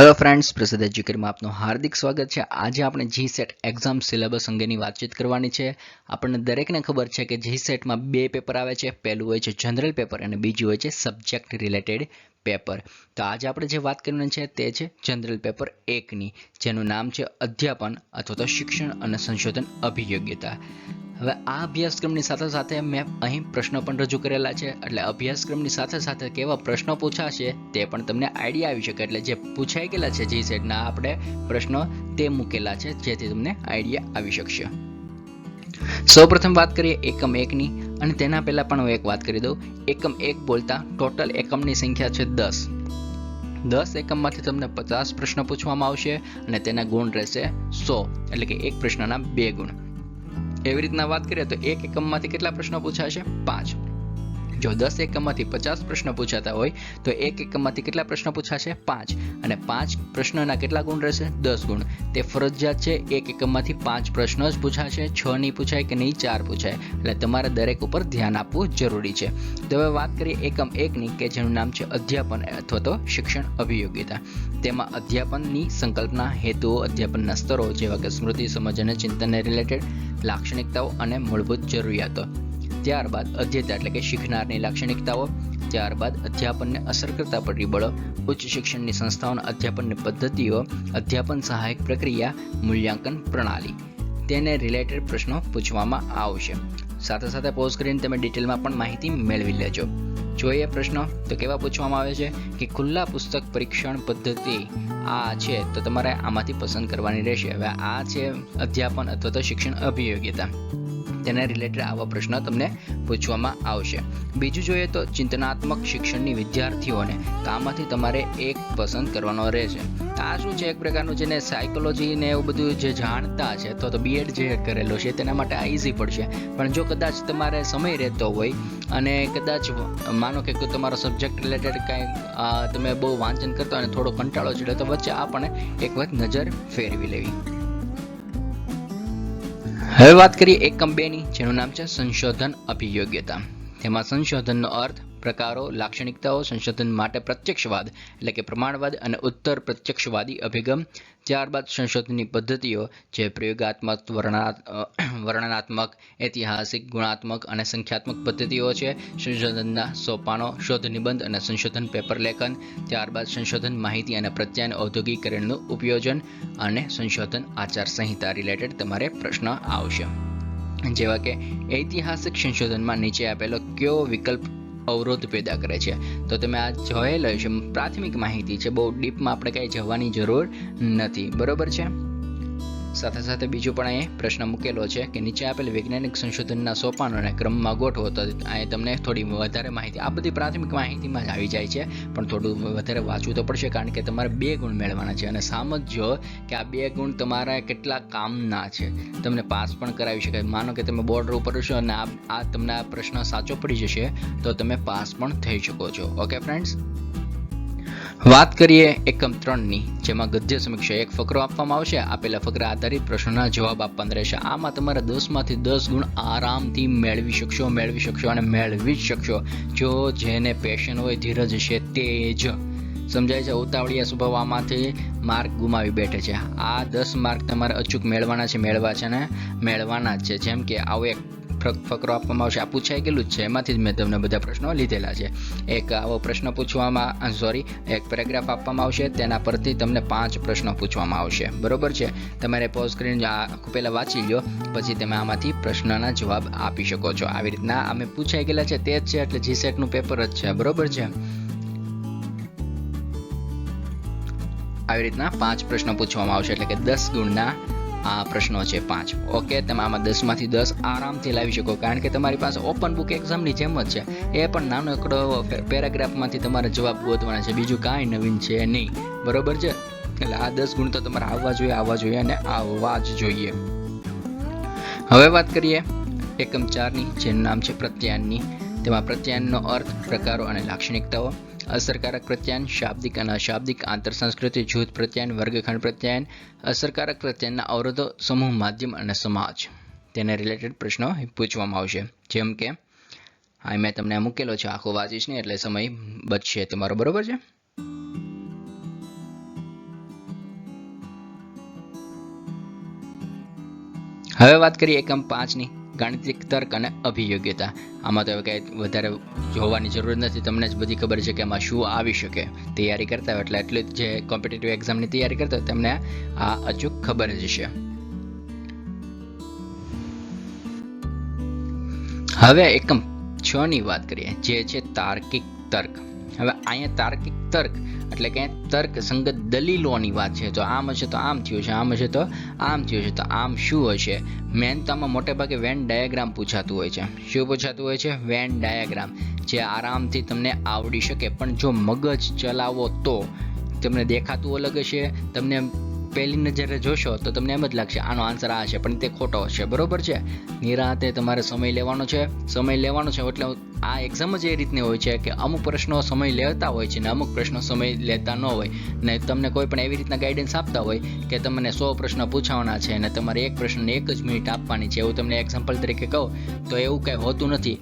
Hello friends, प्रसिद्ध एज्युकेटમાં આપનું હાર્દિક સ્વાગત છે। આજે આપણે જીસેટ એક્ઝામ સિલેબસ અંગેની વાતચીત કરવાની છે। આપણને દરેકને ખબર છે કે જીસેટમાં બે પેપર આવે છે। પહેલું હોય છે જનરલ પેપર અને બીજું હોય છે સબ્જેક્ટ રિલેટેડ પેપર। તો આજે આપણે જે વાત કરવાની છે તે છે જનરલ પેપર 1 ની, જેનું નામ છે અધ્યાપન અથવા તો શિક્ષણ અને સંશોધન અભિયોગ્યતા। હવે આ અભ્યાસક્રમની સાથે સાથે મેં અહીં પ્રશ્નો પણ રજૂ કરેલા છે, એટલે અભ્યાસક્રમની સાથે સાથે કેવા પ્રશ્નો પૂછાશે તે પણ તમને આઈડિયા આવી શકે। એટલે જે પૂછાઈ ગયેલા છે જીસેટના આપણે પ્રશ્નો તે મૂકેલા છે, જેથી તમને આઈડિયા આવી શકશે। સૌપ્રથમ વાત કરીએ એકમ 1 ની, અને તેના પહેલા પણ હું એક વાત કરી દઉં। એકમ 1 બોલતા ટોટલ એકમની સંખ્યા છે 10 એકમમાંથી તમને 50 પ્રશ્નો પૂછવામાં આવશે અને તેના ગુણ રહેશે 100, એટલે કે એક પ્રશ્નના 2 ગુણ। એવી રીતના વાત કરીએ તો એક એકમમાંથી કેટલા પ્રશ્નો પૂછાશે? 5। જો 10 એકમમાંથી 50 પ્રશ્નો પૂછાતા હોય તો એક એકમમાંથી કેટલા પ્રશ્નો પૂછાશે? 5, અને 5 પ્રશ્નોના કેટલા ગુણ રહેશે? 10 ગુણ। તે ફરજિયાત છે, એક એકમમાંથી 5 પ્રશ્નો જ પૂછાશે, 6 નહીં પૂછાય કે નહીં 4 પૂછાય, એટલે તમારે દરેક ઉપર ધ્યાન આપવું જરૂરી છે। તો હવે વાત કરીએ એકમ 1 ની, કે જેનું નામ છે અધ્યાપન અથવા તો શિક્ષણ અભિયોગ્યતા। તેમાં અધ્યાપનની સંકલ્પના, હેતુઓ, અધ્યાપનના સ્તરો જેવા કે સ્મૃતિ, સમજ અને ચિંતનને રિલેટેડ, લાક્ષણિકતાઓ અને મૂળભૂત જરૂરિયાતો। ત્યારબાદ અધ્યેતા એટલે કે શીખનારની લાક્ષણિકતાઓ, ત્યારબાદ અધ્યાપનને અસર કરતા પરિબળો, ઉચ્ચ શિક્ષણની સંસ્થાઓના અધ્યાપનની પદ્ધતિઓ, અધ્યાપન સહાયક પ્રક્રિયા, મૂલ્યાંકન પ્રણાલી, તેને રિલેટેડ પ્રશ્નો પૂછવામાં આવશે। સાથે સાથે પોઝ કરીને તમે ડિટેલમાં પણ માહિતી મેળવી લેજો। જોઈએ પ્રશ્નો તો કેવા પૂછવામાં આવે છે કે ખુલ્લા પુસ્તક પરીક્ષણ પદ્ધતિ આ છે, તો તમારે આમાંથી પસંદ કરવાની રહેશે। હવે આ છે અધ્યાપન અથવા તો શિક્ષણ અભિયોગ્યતા, તેને રિલેટેડ આવા પ્રશ્નો તમને પૂછવામાં આવશે। બીજું જોઈએ તો ચિંતનાત્મક શિક્ષણની વિદ્યાર્થીઓને, તો આમાંથી તમારે એક પસંદ કરવાનો રહેશે। આ શું છે? એક પ્રકારનું જેને સાયકોલોજી ને એવું બધું જે જાણતા છે, તો બીએડ જે કરેલો છે તેના માટે આ ઇઝી પડશે। પણ જો કદાચ તમારે સમય રહેતો હોય અને કદાચ માનો કે તમારો સબ્જેક્ટ રિલેટેડ કાંઈ તમે બહુ વાંચન કરતા હોય અને થોડો કંટાળો ચડે, તો વચ્ચે આ પણ એક વખત નજર ફેરવી લેવી। હવે વાત કરીએ એકમ 2 ની, જેનું નામ છે સંશોધન અભિયોગ્યતા। તેમાં સંશોધનનો અર્થ, પ્રકારો, લાક્ષણિકતાઓ, સંશોધન માટે પ્રત્યક્ષવાદ એટલે કે પ્રમાણવાદ અને ઉત્તર પ્રત્યક્ષવાદી અભિગમ, ત્યારબાદ સંશોધનની પદ્ધતિઓ જે પ્રયોગાત્મક, વર્ણનાત્મક, ઐતિહાસિક, ગુણાત્મક અને સંખ્યાત્મક પદ્ધતિઓ છે, સંશોધનના સોપાનો, શોધ નિબંધ અને સંશોધન પેપર લેખન, ત્યારબાદ સંશોધન માહિતી અને પ્રત્યાયન ઔદ્યોગિકરણનું ઉપયોજન અને સંશોધન આચાર સંહિતા રિલેટેડ તમારે પ્રશ્ન આવશે। જેવા કે ઐતિહાસિક સંશોધનમાં નીચે આપેલો કયો વિકલ્પ અવરોધ પેદા કરે છે? તો તમે આ જોયેલો છે, પ્રાથમિક માહિતી છે, બહુ ડીપમાં આપણે કંઈ જવાની જરૂર નથી, બરોબર છે। સાથે સાથે બીજું પણ અહીં પ્રશ્ન મૂકેલો છે કે નીચે આપેલ વૈજ્ઞાનિક સંશોધનના સોપાનોને ક્રમમાં ગોઠવો, તો અહીં તમને થોડી વધારે માહિતી, આ બધી પ્રાથમિક માહિતીમાં જ આવી જાય છે, પણ થોડું વધારે વાંચવું તો પડશે, કારણ કે તમારે 2 ગુણ મેળવવાના છે। અને સમજો કે આ 2 ગુણ તમારા કેટલા કામના છે, તમને પાસ પણ કરાવી શકાય। માનો કે તમે બોર્ડર ઉપર છો અને આ તમને આ પ્રશ્ન સાચો પડી જશે તો તમે પાસ પણ થઈ શકો છો। ઓકે ફ્રેન્ડ્સ, વાત કરીએ એકમ 3 ની, જેમાં ગદ્ય સમીક્ષા, એક ફકરો આપવામાં આવશે, આપેલા ફકરા આધારિત પ્રશ્નોના જવાબ આપવાના રહેશે। આમાં તમારે 10 માંથી 10 ગુણ આરામથી મેળવી શકશો અને મેળવી જ શકશો, જો જેને પેશન હોય, ધીરજ છે તે જ। સમજાય છે? ઉતાવળિયા સ્વભાવ આમાંથી માર્ક ગુમાવી બેઠે છે। આ 10 માર્ક તમારે અચૂક મેળવવાના છે ને મેળવવાના જ છે। જેમ કે આવો એક ફકરો આપવામાં આવશે, આ પૂછાઈ ગયેલું જ છે, એમાંથી જ મેં તમને બધા પ્રશ્નો લીધેલા છે। એક આવો પ્રશ્ન પૂછવામાં એક પેરેગ્રાફ આપવામાં આવશે, તેના પરથી તમને 5 પ્રશ્નો પૂછવામાં આવશે, બરોબર છે। તમારે પોઝ કરીને આખું પહેલાં વાંચી લો, પછી તમે આમાંથી પ્રશ્નના જવાબ આપી શકો છો। આવી રીતના અમે પૂછાઈ ગયેલા છે તે જ છે, એટલે જીસેટનું પેપર જ છે, બરોબર છે। આવી રીતના 5 પ્રશ્નો પૂછવામાં આવશે, એટલે કે 10 ગુણના આ પ્રશ્નો છે 5। ઓકે, તમે આમાં 10 માંથી 10 આરામથી લાવી શકો, કારણ કે તમારી પાસે ઓપન બુક એક્ઝામની જેમ જ છે। એ પણ નાનો એકડો પેરેગ્રાફમાંથી તમારે જવાબ ગોતવાના છે, બીજું કાંઈ નવીન છે નહીં, બરોબર છે। એટલે આ 10 ગુણ તો તમારે આવવા જોઈએ અને આવવા જ જોઈએ। હવે વાત કરીએ એકમ 4 ની, જેનું નામ છે પ્રત્યાયનની। તેમાં પ્રત્યાયનનો અર્થ, પ્રકારો અને લાક્ષણિકતાઓ, અસરકારક પ્રત્યાયન, શાબ્દિક અને અશાબ્દિક, આંતરસંસ્કૃતિ, જૂથ પ્રત્યાયન, વર્ગખંડ પ્રત્યાયન, અસરકારક પ્રત્યાયનના અવરોધો, સમૂહ, માધ્યમ અને સમાજ, તેને રિલેટેડ પ્રશ્નો પૂછવામાં આવશે। જેમ કે આ મેં તમને મૂકેલો છે, આખો વાંચીશ નહીં એટલે સમય બચશે તમારો, બરોબર છે। હવે વાત કરીએ એકમ 5ની ગાણિતિક તર્ક અને અભિયોગ્યતા. આમાં તો કંઈ વધારે જોવાની જરૂર નથી, તમને જ બધી ખબર છે કે આમાં શું આવી શકે. તૈયારી કરતા હોય એટલે જે કોમ્પિટિટિવ એક્ઝામની તૈયારી કરતા હોય તેમને આ અચૂક ખબર જ છે. હવે એકમ 6ની વાત કરીએ, જે છે તાર્કિક તર્ક. હવે અહીંયા તાર્કિક તર્ક એટલે કે તર્ક સંગત દલીલોની વાત છે. તો આમ હશે તો આમ થયું છે, આમ હશે તો આમ થયું છે, તો આમ શું હશે? મેન તો આમાં મોટે ભાગે વેન ડાયાગ્રામ પૂછાતું હોય છે. શું પૂછાતું હોય છે? વેન ડાયાગ્રામ, જે આરામથી તમને આવડી શકે. પણ જો મગજ ચલાવો તો તમને દેખાતું અલગ હશે. તમને પહેલી નજરે જોશો તો તમને એમ જ લાગશે આનો આન્સર આ છે, પણ તે ખોટો હશે. બરોબર છે? નિરાંતે તમારે સમય લેવાનો છે. એટલે આ એક્ઝામ જ એ રીતની હોય છે કે અમુક પ્રશ્નો સમય લેતા હોય છે ને અમુક પ્રશ્નો સમય લેતા ન હોય. ને તમને કોઈ પણ એવી રીતના ગાઈડન્સ આપતા હોય કે તમને 100 પ્રશ્ન પૂછવાના છે અને તમારે એક પ્રશ્નને 1 જ મિનિટ આપવાની છે, એવું તમને એક્ઝામ્પલ તરીકે કહું તો એવું કંઈ હોતું નથી.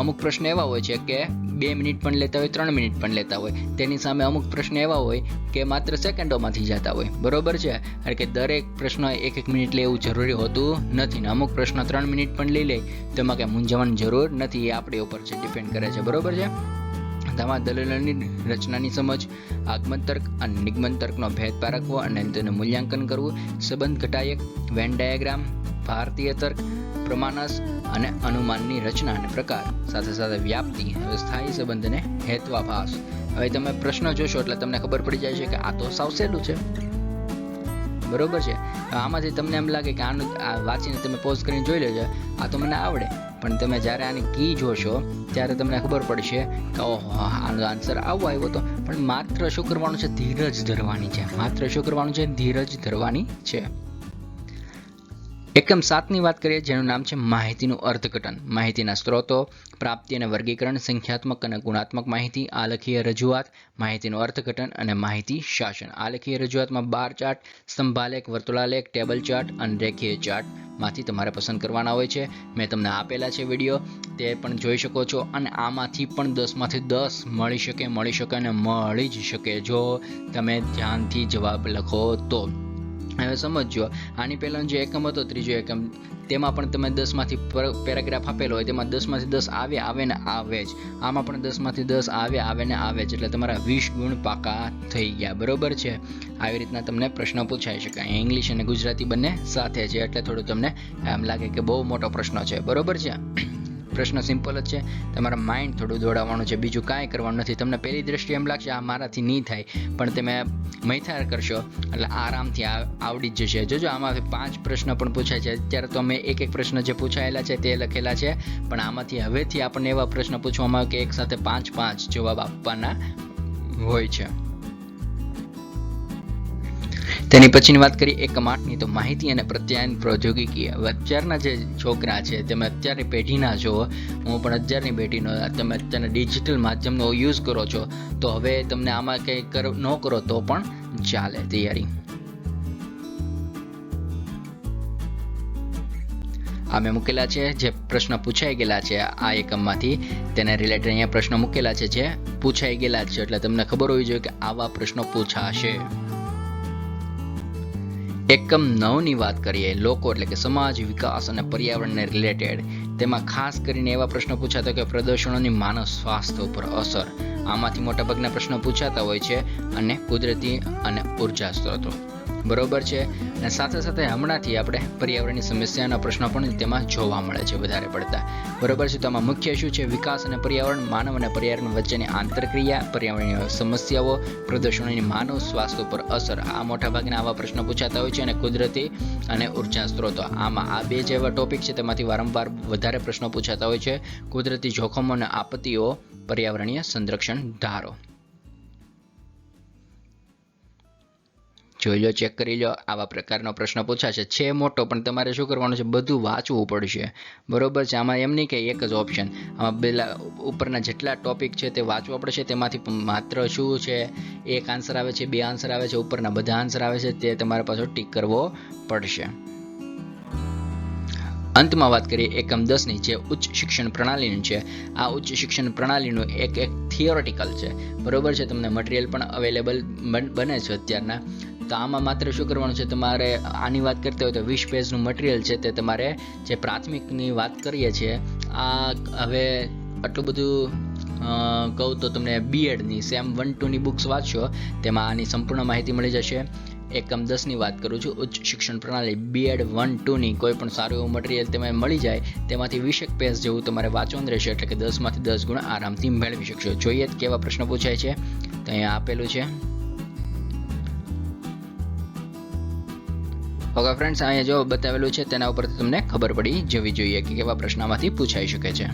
અમુક પ્રશ્ન એવા હોય છે કે 2 મિનિટ પણ લેતા હોય, 3 મિનિટ પણ લેતા હોય. તેની સામે અમુક પ્રશ્ન એવા હોય કે માત્ર સેકન્ડોમાંથી જતા હોય. બરોબર છે? કારણ કે દરેક પ્રશ્ન 1-1 મિનિટ લે એવું જરૂરી હોતું નથી. ને અમુક પ્રશ્ન 3 મિનિટ પણ લઈ લે તેમાં કંઈ મૂંઝવવાની જરૂર નથી. એ આપણી ઉપર છે, ડિપેન્ડ કરે છે. બરોબર છે? તમારા દલીલોની રચનાની સમજ, આગમન તર્ક અને નિગમન તર્કનો ભેદ પારખવો અને તેનું મૂલ્યાંકન કરવું, સંબંધ ઘટાયક, વેન ડાયાગ્રામ, ભારતીય તર્ક, પ્રમાણસ અને અનુમાનની રચના અને પ્રકાર, સાથે સાથે વ્યાપ્તિ, સ્થાયી સંબંધ અને હેત્વાભાસ. હવે તમે પ્રશ્ન જોશો એટલે તમને ખબર પડી જાય છે કે આ તો સાવ સહેલું છે. બરોબર છે? આમાંથી તમને એમ લાગે કે આનું વાંચીને તમે પોઝ કરીને જોઈ લેજો, આ તો મને આવડે. પણ તમે જ્યારે આની કી જોશો ત્યારે તમને ખબર પડશે કે ઓહો, આનો આન્સર આવો આવ્યો હતો. પણ માત્ર શું કરવાનું છે? ધીરજ ધરવાની છે. ધીરજ ધરવાની છે. એકમ 7ની વાત કરીએ, જેનું નામ છે માહિતીનું અર્થઘટન. માહિતીના સ્ત્રોતો, પ્રાપ્તિ અને વર્ગીકરણ, સંખ્યાત્મક અને ગુણાત્મક માહિતી, આલેખીય રજૂઆત, માહિતીનું અર્થઘટન અને માહિતી શાસન. આલેખીય રજૂઆતમાં બાર ચાર્ટ, સ્તંભાલેખ, વર્તુળાલેખ, ટેબલ ચાર્ટ અને રેખીય ચાર્ટ માંથી તમારે પસંદ કરવાના હોય છે. મેં તમને આપેલા છે વિડીયો, તે પણ જોઈ શકો છો. અને આમાંથી પણ 10માંથી 10 મળી જ શકે જો તમે ધ્યાનથી જવાબ લખો તો. હવે સમજો, આની પહેલાનો જે એકમ હતો, ત્રીજો એકમ, તેમાં પણ તમે 10માંથી પેરેગ્રાફ આપેલો હોય, તેમાં 10માંથી 10 આવે ને આવે જ. આમાં પણ 10માંથી 10 આવે ને આવે જ. એટલે તમારા 20 ગુણ પાકા થઈ ગયા. બરોબર છે? આવી રીતના તમને પ્રશ્ન પૂછાઈ શકે. ઇંગ્લિશ અને ગુજરાતી બંને સાથે છે એટલે થોડું તમને એમ લાગે કે બહુ મોટો પ્રશ્ન છે. બરોબર છે? પ્રશ્ન સિમ્પલ જ છે. તમારા માઇન્ડ થોડું દોડાવવાનું છે, બીજું કાંઈ કરવાનું નથી. તમને પહેલી દ્રષ્ટિએ એમ લાગશે આ મારાથી નહીં થાય, પણ તમે મૈથાર કરશો એટલે આરામથી આવડી જ જશે. જોજો, આમાંથી 5 પ્રશ્ન પણ પૂછાય છે. અત્યારે તો અમે એક પ્રશ્ન જે પૂછાયેલા છે તે લખેલા છે, પણ આમાંથી હવેથી આપણને એવા પ્રશ્ન પૂછવામાં આવે કે એક સાથે 5 જવાબ આપવાના હોય છે. તેની પછીની વાત કરીએ એકમ 8ની, તો માહિતી અને પ્રત્યાયન પ્રૌદ્યોગિકી. અત્યારના જે છોકરા છે, તમે અત્યારની પેઢીના છો, હું પણ અત્યારની પેઢીનો, તમે અત્યારના ડિજિટલ માધ્યમનો યુઝ કરો છો, તો હવે તમને આમાં કંઈ ન કરો તો પણ ચાલે. તૈયારી આ મેં મૂકેલા છે, જે પ્રશ્ન પૂછાઈ ગયેલા છે આ એકમમાંથી, તેને રિલેટેડ અહીંયા પ્રશ્ન મૂકેલા છે જે પૂછાઈ ગયેલા છે. એટલે તમને ખબર હોવી જોઈએ કે આવા પ્રશ્નો પૂછાશે. એકમ 9ની વાત કરીએ, લોકો એટલે કે સમાજ, વિકાસ અને પર્યાવરણને રિલેટેડ. તેમાં ખાસ કરીને એવા પ્રશ્નો પૂછાતા કે પ્રદૂષણોની માનવ સ્વાસ્થ્ય ઉપર અસર. આમાંથી મોટાભાગના પ્રશ્નો પૂછાતા હોય છે. અને કુદરતી અને ઉર્જા સ્ત્રોતો. બરોબર છે? અને સાથે સાથે હમણાંથી આપણે પર્યાવરણની સમસ્યાના પ્રશ્નો પણ તેમાં જોવા મળે છે વધારે પડતા. બરોબર છે? તો આમાં મુખ્ય શું છે? વિકાસ અને પર્યાવરણ, માનવ અને પર્યાવરણ વચ્ચેની આંતરક્રિયા, પર્યાવરણીય સમસ્યાઓ, પ્રદૂષણની માનવ સ્વાસ્થ્ય ઉપર અસર. આ મોટાભાગના આવા પ્રશ્નો પૂછાતા હોય છે. અને કુદરતી અને ઉર્જા સ્ત્રોતો. આમાં આ 2 જેવા ટોપિક છે, તેમાંથી વારંવાર વધારે પ્રશ્નો પૂછાતા હોય છે. કુદરતી જોખમો અને આપત્તિઓ, પર્યાવરણીય સંરક્ષણ ધારો. જોઈ લો, ચેક કરી લો, આવા પ્રકારનો પ્રશ્ન પૂછાશે. છે મોટો, પણ તમારે શું કરવાનું છે? બધું વાંચવું પડશે. બરોબર છે? આમાં એમ નહીં કે એક જ ઓપ્શન, આમાં પેલા ઉપરના જેટલા ટોપિક છે તે વાંચવા પડશે. તેમાંથી માત્ર શું છે, એક આન્સર આવે છે, 2 આન્સર આવે છે, ઉપરના બધા આન્સર આવે છે, તે તમારે પાછો ટીક કરવો પડશે. અંતમાં વાત કરીએ એકમ 10ની, જે ઉચ્ચ શિક્ષણ પ્રણાલીનું છે. આ ઉચ્ચ શિક્ષણ પ્રણાલીનું એક થિયોરિટિકલ છે. બરોબર છે? તમને મટીરિયલ પણ અવેલેબલ બને છે અત્યારના. તો આમાં માત્ર શું કરવાનું છે, તમારે આની વાત કરતા હોય તો 20 પેજનું મટીરિયલ છે તે તમારે જે પ્રાથમિકની વાત કરીએ છીએ આ હવે આટલું બધું કહું તો તમને બીએડની સેમ 1-2ની બુક્સ વાંચશો તેમાં આની સંપૂર્ણ માહિતી મળી જશે. એકમ 10ની વાત કરું છું, ઉચ્ચ શિક્ષણ પ્રણાલી બીએડ 1-2ની કોઈ પણ સારું એવું મટીરિયલ તમે મળી જાય તેમાંથી 20 પેજ જેવું તમારે વાંચવાનું રહેશે, એટલે કે 10માંથી 10 ગુણ આરામથી મેળવી શકશો. જોઈએ કેવા પ્રશ્ન પૂછાય છે, તો અહીંયા આપેલું છે. ઓકે ફ્રેન્ડ્સ, અહીંયા જો બતાવેલું છે તેના ઉપરથી તમને ખબર પડી જવી જોઈએ કે કેવા પ્રશ્નમાંથી પૂછાઈ શકે છે.